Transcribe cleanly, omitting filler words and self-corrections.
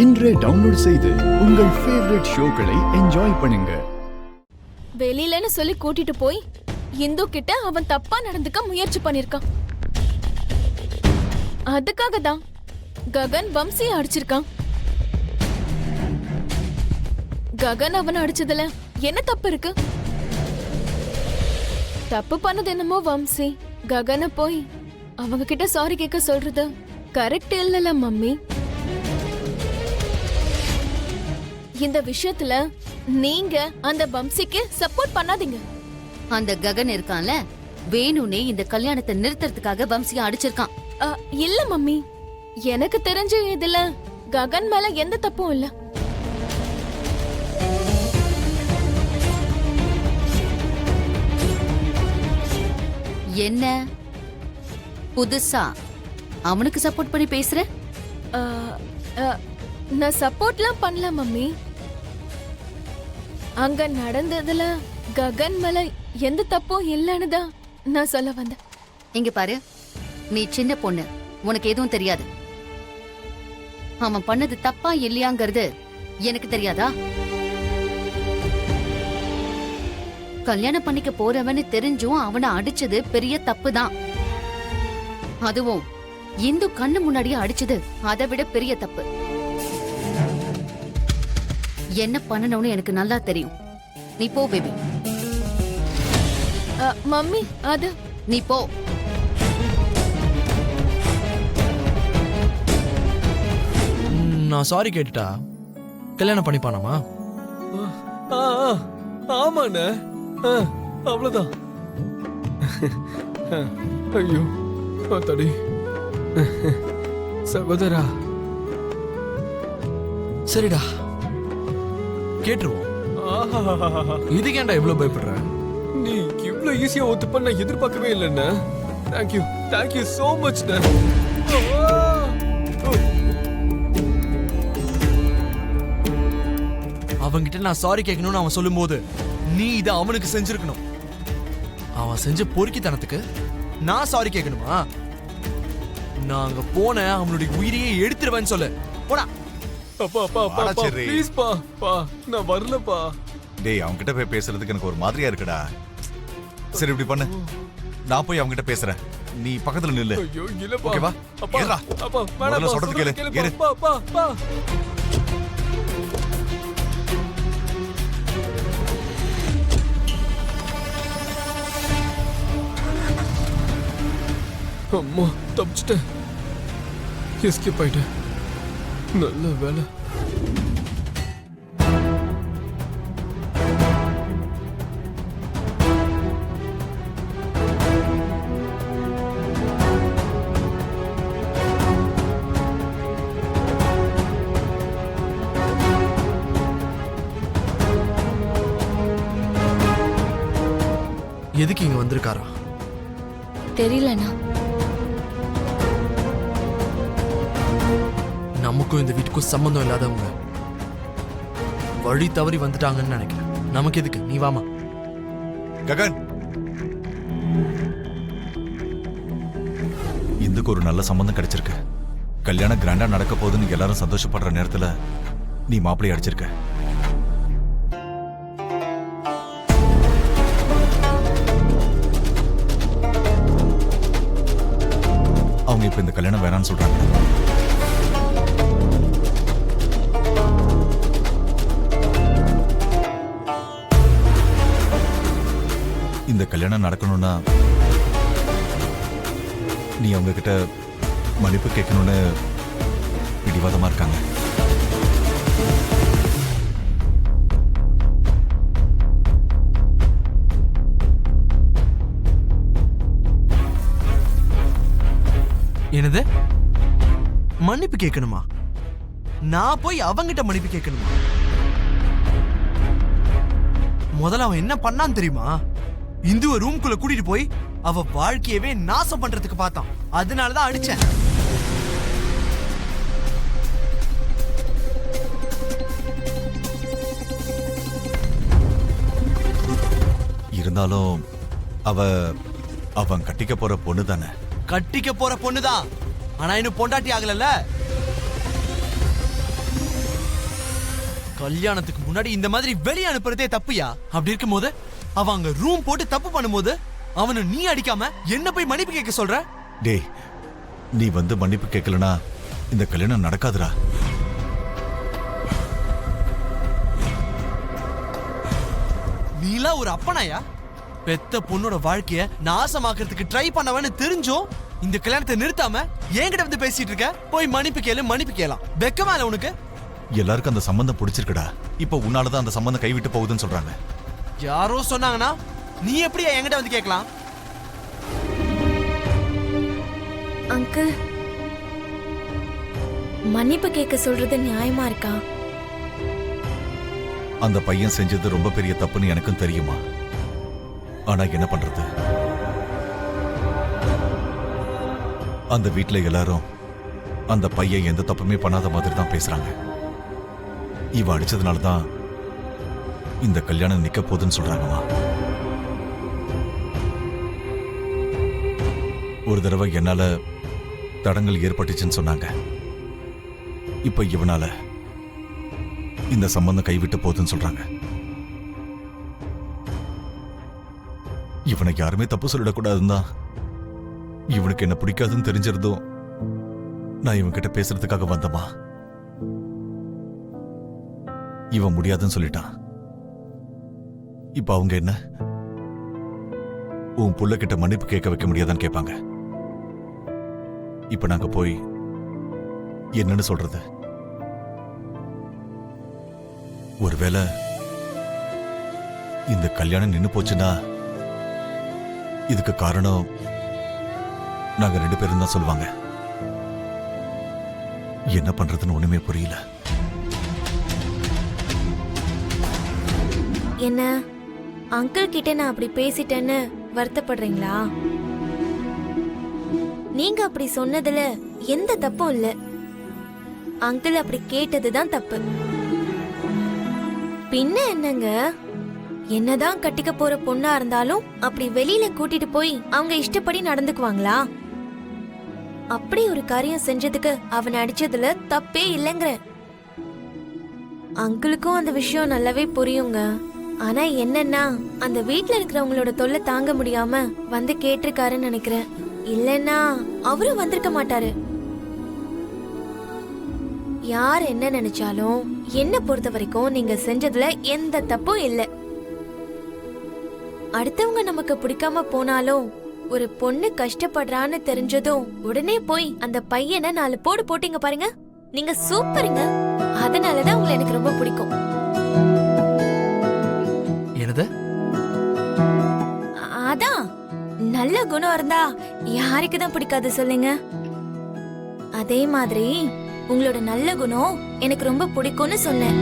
இன்றே டவுன்லோட் செய்து உங்கள் ஃபேவரட் ஷோக்களை என்ஜாய் பண்ணுங்க. வெளியிலன்னு சொல்லி கூட்டிட்டு போய் இந்து கிட்ட அவன் தப்பா நடந்துக்க முயற்சி பண்ணிருக்கான். அதுக்காக தான் ககன் வம்சியை அடிச்சிருக்கான். ககன் அவனை அடிச்சதுல என்ன தப்பு இருக்கு? தப்பு பண்ணது என்னமோ வம்சி. ககனை போய் அவங்க கிட்ட சாரி கேட்க சொல்றது கரெக்ட் இல்லல மம்மி. இந்த விஷயத்துல நீங்க அந்த வம்சிக்கு சப்போர்ட் பண்ணாதீங்க. அந்த ககன் இருக்கான்ல, வேணுனே இந்த கல்யாணத்தை நிறுத்துறதுக்காக வம்சியை அடிச்சிருக்கான். இல்ல மம்மி, எனக்கு தெரிஞ்ச இதுல ககன் மேல எந்த தப்பும் இல்ல. என்ன புதுசா அவனுக்கு சப்போர்ட் பண்ணி பேசுற? நான் சப்போர்ட்லாம் பண்ணல மம்மி. அங்க நடந்ததுல ககன் மேல எந்த தப்பும் இல்லன்னு தான் நான் சொல்ல வந்தேன். இங்க பாரு, நீ சின்ன பொண்ணு, உனக்கு எதுவும் தெரியாது. அவன் பண்ணது தப்பா இல்லையாங்கிறது எனக்கு தெரியாதா? கல்யாணம் பண்ணிக்க போறவன்னு தெரிஞ்சும் அவனை அடிச்சது பெரிய தப்பு தான். அதுவும் இந்து கண்ணு முன்னாடியே அடிச்சது அதை விட பெரிய தப்பு. என்ன பண்ணணும்னு எனக்கு நல்லா தெரியும். நீ போ பேபி. மம்மி, அது நீ போ. நான் சாரி கேட்டுட்டா கல்யாணம் பண்ணிப்பானாமா? ஆமாண்ண, அவ்வளவுதான். ஐயோ தடி சகோதரா. சரிடா, கேட்டுருவோம். இதுக்கு ஏன்டா இவ்வளவு பயப்படுற? நீ இவ்வளவு ஈஸியா ஒத்துப்ப நான் எதிர்பார்க்கவே இல்லைண்ணா. Thank you, thank you so much. அவன்கிட்ட நான் சாரி கேட்கணும்னு அவன் சொல்லும்போது நீ இதை அவனுக்கு செஞ்சிருக்கணும். அவன் செஞ்ச பொறுக்கித்தனத்துக்கு நான் சாரி கேட்கணுமா? நான் அங்க போன அவனுடைய உயிரையே எடுத்துருவேன்னு சொல்லு. போடா. அப்பா அப்பா அப்பா ப்ளீஸ் பா பா, நான் வரலப்பா. டேய், அவங்க கிட்ட போய் பேசுறதுக்கு எனக்கு ஒரு மாதிரியா இருக்குடா. சரி, இப்படி பண்ணு, நான் போய் அவங்க கிட்ட பேசுறேன், நீ பக்கத்துல நில்லு. ஐயோ இல்லப்பா. ஓகேவா? அப்பா ஏறா. அப்பா முதல்ல வேணாம், சொல்றது கேளு. ஏறு. பா பா பா. அம்மா, தப்பிச்சிட்டேன். எஸ்கேப் ஆயிட்டேன். நல்ல வேலை. எதுக்கு இங்க வந்திருக்காரா? தெரியலண்ணா. நமக்கும் இந்த வீட்டுக்கும் சம்பந்தம் இல்லாதவங்க வழி தவறி வந்துட்டாங்கன்னு நினைக்கிறேன். நமக்கு எதுக்கு? நீ வாமா. ககன், இந்துக்கு ஒரு நல்ல சம்பந்தம் கிடைச்சிருக்கு. கல்யாணம் கிராண்டா நடக்க போகுதுன்னு எல்லாரும் சந்தோஷப்படுற நேரத்துல நீ மாப்பிள்ளை அடிச்சிருக்க. அவங்க இப்ப இந்த கல்யாணம் வேணான்னு சொல்றாங்க. இந்த கல்யாணம் நடக்கணும்னா நீ அவங்க கிட்ட மன்னிப்பு கேட்கணும்னு பிடிவாதமா இருக்காங்க. என்னது? மன்னிப்பு கேட்கணுமா? நான் போய் அவங்கிட்ட மன்னிப்பு கேட்கணுமா? முதல்ல அவன் என்ன பண்ணான்னு தெரியுமா? இந்துவ ரூம்குள்ள கூட்டிட்டு போய் அவ வாழ்க்கையவே நாசம் பண்றதுக்கு பார்த்தான். அதனாலதான் அடிச்சேன். இருந்தாலும் அவன் கட்டிக்க போற பொண்ணு தானே. கட்டிக்க போற பொண்ணுதான், ஆனா இன்னும் பொண்டாட்டி ஆகலல்ல. கல்யாணத்துக்கு முன்னாடி இந்த மாதிரி வெளிய அனுப்புறதே தப்புயா. அப்படி இருக்கும்போது அவ அங்க ரூம் போட்டு தப்பு பண்ணும்போது அவனை நீ அடிக்காம என்ன போய் மன்னிப்பு கேட்க சொல்ற? டேய், நீ வந்து மன்னிப்பு கேட்கலனா இந்த கல்யாணம் நடக்காதுடா. நீலா ஒரு அப்பனாயா? பெத்த பொண்ணோட வாழ்க்கைய நாசமாக்குறதுக்கு ட்ரை பண்ணவன்னு தெரிஞ்சும் இந்த கல்யாணத்தை நிறுத்தாம என்கிட்ட வந்து பேசிட்டு இருக்க. போய் மன்னிப்பு கேளு, மன்னிப்பு கேளாம். வெக்கமா இல்ல உனக்கு? எல்லாருக்கும் அந்த சம்பந்தம் பிடிச்சிருக்குடா. இப்ப உன்னாலதான் அந்த சம்பந்தம் கைவிட்டு போகுதுன்னு சொல்றாங்க. யாரோ சொன்னாங்கன்னா நீ எப்படியா என்கிட்ட வந்து கேட்கலாம்? அங்கிள், மன்னிப்பு கேட்க சொல்றது நியாயமா இருக்கா? அந்த பையன் செஞ்சது ரொம்ப பெரிய தப்புன்னு எனக்கும் தெரியுமா. ஆனா என்ன பண்றது, அந்த வீட்ல எல்லாரும் அந்த பையன் எந்த தப்புமே பண்ணாத மாதிரி தான் பேசுறாங்க. இவ அடிச்சதுனாலதான் இந்த கல்யாணம் நிக்க போகுதுன்னு சொல்றாங்கம்மா. ஒரு தடவை என்னால தடங்கள் ஏற்பட்டுச்சுன்னு சொன்னாங்க. இப்ப இவனால இந்த சம்பந்தம் கைவிட்டு போகுதுன்னு சொல்றாங்க. இவனை யாருமே தப்பு சொல்லிடக்கூடாதுன்னு தான் இவனுக்கு என்ன பிடிக்காதுன்னு தெரிஞ்சிருந்தோம் நான் இவன் கிட்ட பேசுறதுக்காக வந்தமா. இவன் முடியாதுன்னு சொல்லிட்டான். இப்ப அவங்க என்ன உன் புள்ள கிட்ட மன்னிப்பு கேட்க வைக்க முடியாதான்னு கேட்பாங்க. இப்ப நாங்க போய் என்னன்னு சொல்றது? ஒருவேளை இந்த கல்யாணம் நின்னு போச்சுன்னா இதுக்கு காரணம் நாங்க 2 பேரும் தான் சொல்லுவாங்க. என்ன பண்றதுன்னு ஒண்ணுமே புரியல. என்ன அங்கிள் கிட்ட நான் அப்படி பேசிட்டேன்னு வருத்தப்படுறீங்களா? நீங்க அப்படி சொன்னதுல எந்த தப்பும் இல்ல. அங்கிள் அப்படி கேட்டதுதான் தப்பு. பின்ன என்னங்க, என்னதான் கட்டிக்க போற பொண்ணா இருந்தாலும் அப்படி வெளியில கூட்டிட்டு போய் அவங்க இஷ்டப்படி நடந்துக்குவாங்களா? அப்படி ஒரு காரியம் செஞ்சதுக்கு அவனை அடிச்சதுல தப்பே இல்லைங்கிற. அங்கிளுக்கும் அந்த விஷயம் நல்லாவே புரியுங்க. ஆனா என்னன்னா, அந்த வீட்ல இருக்கிறவங்களோட தொல்லை தாங்க முடியாம வந்து கேட்டிருக்காருன்னு நினைக்கிறேன். இல்லன்னா அவரும் வந்திருக்க மாட்டாரு. யார் என்ன நினைச்சாலும் என்ன பொறுத்த வரைக்கும் நீங்க செஞ்சதுல எந்த தப்பும் இல்ல. அடுத்தவங்க நமக்கு பிடிக்காம போனாலும் ஒரு பொண்ணு கஷ்டப்படுறான்னு தெரிஞ்சதும் உடனே போய் அந்த பையனை 4 போடு போட்டீங்க பாருங்க, நீங்க சூப்பருங்க. அதனாலதான் உங்களை எனக்கு ரொம்ப பிடிக்கும். என்னது? அதான் நல்ல குணம் இருந்தா யாருக்கு தான் பிடிக்காது சொல்லுங்க. அதே மாதிரி உங்களோட நல்ல குணம் எனக்கு ரொம்ப பிடிக்கும்னு சொன்னேன்.